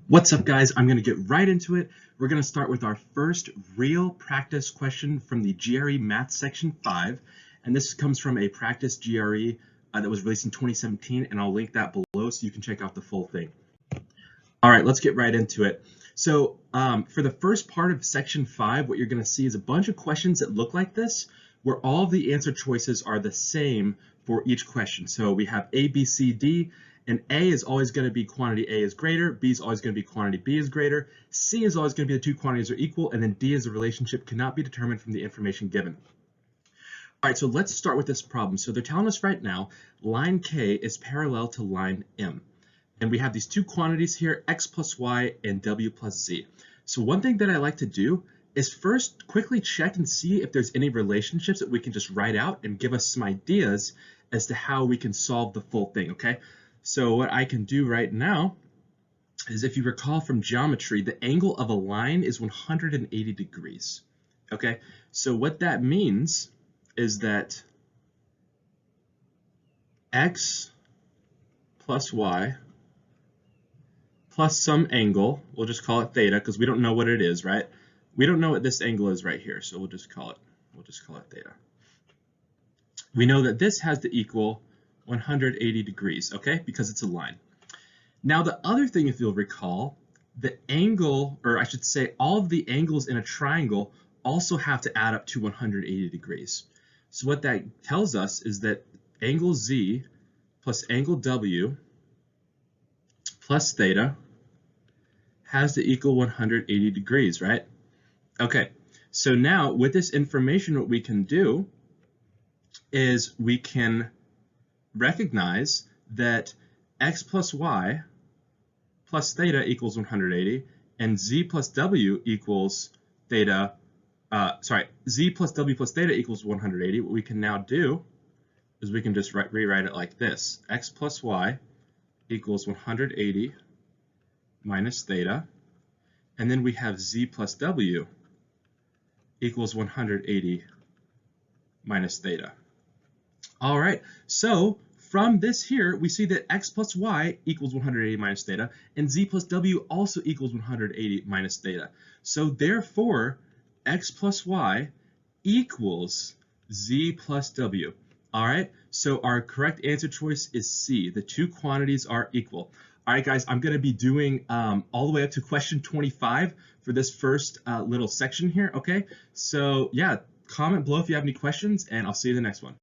What's up, guys? I'm going to get right into it. We're going to start with our first real practice question from the GRE Math Section 5. And this comes from a practice GRE that was released in 2017, and I'll link that below so you can check out the full thing. All right, let's get right into it. So for the first part of Section 5, what you're going to see is a bunch of questions that look like this, where all of the answer choices are the same for each question. So we have A, B, C, D. And A is always going to be quantity A is greater, B is always going to be quantity B is greater, C is always going to be the two quantities are equal, and then D is the relationship cannot be determined from the information given. All right, so let's start with this problem. So they're telling us right now, line K is parallel to line M. And we have these two quantities here, X plus Y and W plus Z. So one thing that I like to do is first quickly check and see if there's any relationships that we can just write out and give us some ideas as to how we can solve the full thing, okay? So what I can do right now is, if you recall from geometry, the angle of a line is 180 degrees. Okay, so what that means is that X plus Y plus some angle, we'll just call it theta because we don't know what it is, right? We don't know what this angle is right here, so we'll just call it theta. We know that this has to equal 180 degrees, okay, because it's a line. Now the other thing, if you'll recall, the angle, or I should say all of the angles in a triangle also have to add up to 180 degrees. So what that tells us is that angle Z plus angle W plus theta has to equal 180 degrees, right? Okay, so now with this information, what we can do is we can recognize that X plus Y plus theta equals 180 and Z plus W equals theta, Z plus W plus theta equals 180. What we can now do is we can just rewrite it like this. X plus Y equals 180 minus theta, and then we have Z plus W equals 180 minus theta. All right, so from this here, we see that X plus Y equals 180 minus theta, and Z plus W also equals 180 minus theta. So therefore, X plus Y equals Z plus W. All right, so our correct answer choice is C. The two quantities are equal. All right, guys, I'm going to be doing all the way up to question 25 for this first little section here, okay? So yeah, comment below if you have any questions, and I'll see you in the next one.